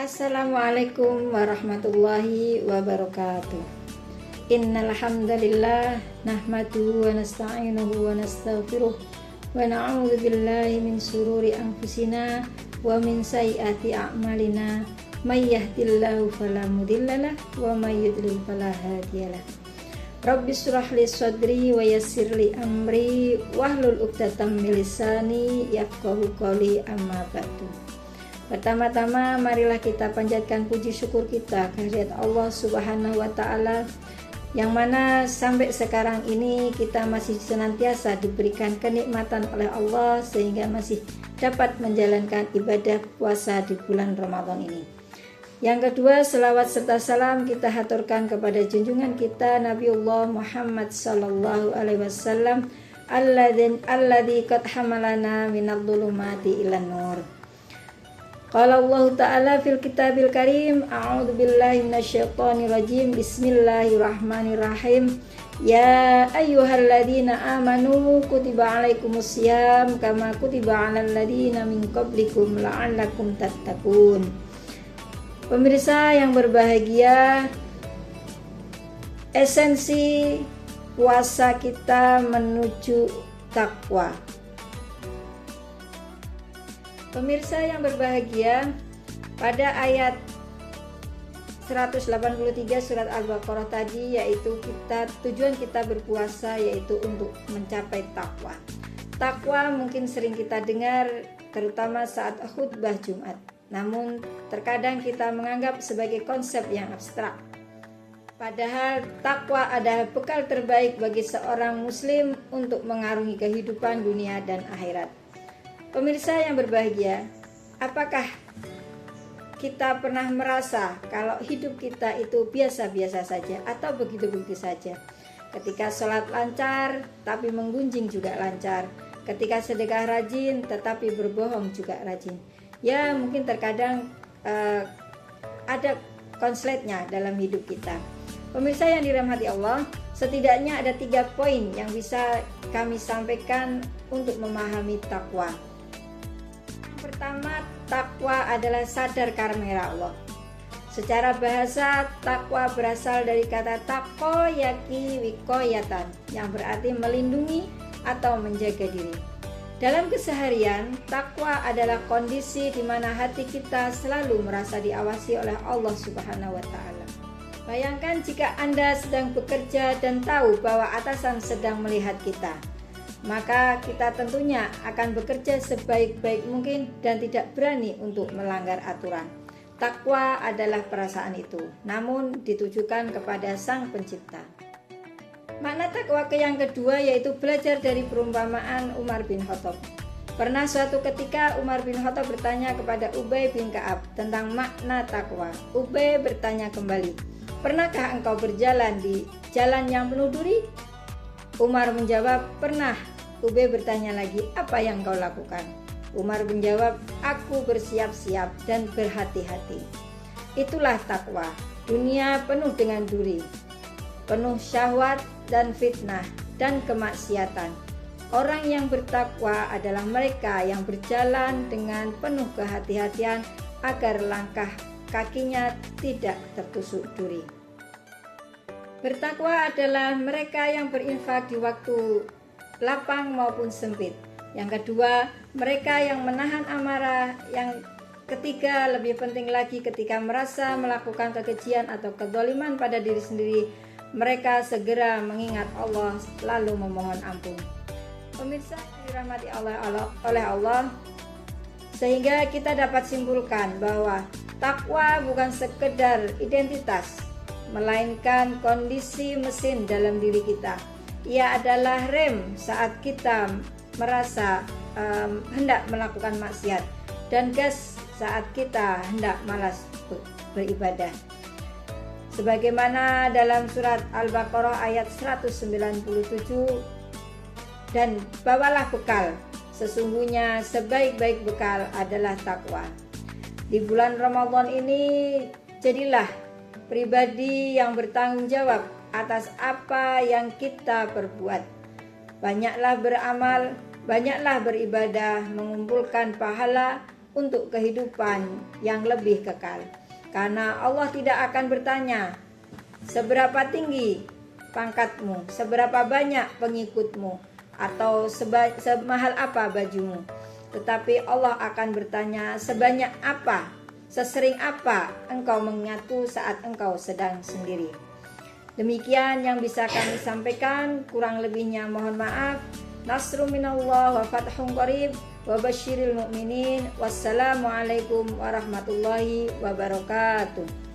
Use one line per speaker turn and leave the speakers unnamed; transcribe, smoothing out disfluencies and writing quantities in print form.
Assalamualaikum warahmatullahi wabarakatuh. Innal hamdalillah nahmaduhu wa nasta'inuhu wa nastaghfiruh wa na'udzu billahi min shururi anfusina wa min sayyiati a'malina. May yahdihillahu fala mudhillalah wa may yudlil fala hadiyalah. Rabbi shrah li sadri wa yassir li amri wahlul 'uqdatam min lisani yafqahu qawli, amma ba'du. Pertama-tama marilah kita panjatkan puji syukur kita kehadirat Allah Subhanahu wa Ta'ala, yang mana sampai sekarang ini kita masih senantiasa diberikan kenikmatan oleh Allah sehingga masih dapat menjalankan ibadah puasa di bulan Ramadan ini. Yang kedua, selawat serta salam kita haturkan kepada junjungan kita Nabiullah Muhammad sallallahu alaihi wasallam alladzi qad hamalana minadh-dhulumati ilan nur. Qala Allah Ta'ala fil kitabil karim, a'udzu billahi minasyaitonir rajim, bismillahirrahmanirrahim. Ya ayyuhalladzina amanu kutiba alaikumusiyam kama kutiba alal ladzina min qablikum la'allakum tattaqun. Pemirsa yang berbahagia, esensi puasa kita menuju takwa. Pemirsa yang berbahagia, pada ayat 183 surat Al-Baqarah tadi, yaitu tujuan kita berpuasa yaitu untuk mencapai takwa. Takwa mungkin sering kita dengar terutama saat khutbah Jumat. Namun terkadang kita menganggap sebagai konsep yang abstrak. Padahal takwa adalah bekal terbaik bagi seorang muslim untuk mengarungi kehidupan dunia dan akhirat. Pemirsa yang berbahagia, apakah kita pernah merasa kalau hidup kita itu biasa-biasa saja atau begitu-begitu saja? Ketika sholat lancar tapi menggunjing juga lancar, ketika sedekah rajin tetapi berbohong juga rajin. Ya, mungkin terkadang ada konsletnya dalam hidup kita. Pemirsa yang dirahmati Allah, setidaknya ada 3 poin yang bisa kami sampaikan untuk memahami takwa. Pertama, takwa adalah sadar karena Allah. Secara bahasa, takwa berasal dari kata takoyaki wikoyatan, yang berarti melindungi atau menjaga diri. Dalam keseharian, takwa adalah kondisi di mana hati kita selalu merasa diawasi oleh Allah Subhanahu wa Ta'ala. Bayangkan jika Anda sedang bekerja dan tahu bahwa atasan sedang melihat kita, maka kita tentunya akan bekerja sebaik-baik mungkin dan tidak berani untuk melanggar aturan. Takwa adalah perasaan itu, namun ditujukan kepada Sang Pencipta. Makna takwa yang kedua yaitu belajar dari perumpamaan Umar bin Khattab. Pernah suatu ketika Umar bin Khattab bertanya kepada Ubay bin Ka'ab tentang makna takwa. Ubay bertanya kembali, "Pernahkah engkau berjalan di jalan yang penuh duri?" Umar menjawab, "Pernah." Ubay bertanya lagi, "Apa yang kau lakukan?" Umar menjawab, "Aku bersiap-siap dan berhati-hati." Itulah takwa. Dunia penuh dengan duri, penuh syahwat dan fitnah dan kemaksiatan. Orang yang bertakwa adalah mereka yang berjalan dengan penuh kehati-hatian agar langkah kakinya tidak tertusuk duri. Bertakwa adalah mereka yang berinfak di waktu lapang maupun sempit. Yang kedua, mereka yang menahan amarah. Yang ketiga, lebih penting lagi, ketika merasa melakukan kekejian atau kezaliman pada diri sendiri, mereka segera mengingat Allah lalu memohon ampun. Pemirsa dirahmati oleh Allah, sehingga kita dapat simpulkan bahwa takwa bukan sekedar identitas, melainkan kondisi mesin dalam diri kita. Ia adalah rem saat kita merasa hendak melakukan maksiat, dan gas saat kita hendak malas beribadah. Sebagaimana dalam surat Al-Baqarah ayat 197, "Dan bawalah bekal, sesungguhnya sebaik-baik bekal adalah takwa." Di bulan Ramadan ini, jadilah pribadi yang bertanggung jawab atas apa yang kita perbuat. Banyaklah beramal, banyaklah beribadah, mengumpulkan pahala, untuk kehidupan yang lebih kekal. Karena Allah tidak akan bertanya, seberapa tinggi pangkatmu, seberapa banyak pengikutmu, atau semahal apa bajumu. Tetapi Allah akan bertanya, sebanyak apa, sesering apa engkau mengingatku saat engkau sedang sendiri. Demikian yang bisa kami sampaikan, kurang lebihnya mohon maaf. Nasrun minallah wa fathun qarib wa basyiril mu'minin. Wassalamualaikum warahmatullahi wabarakatuh.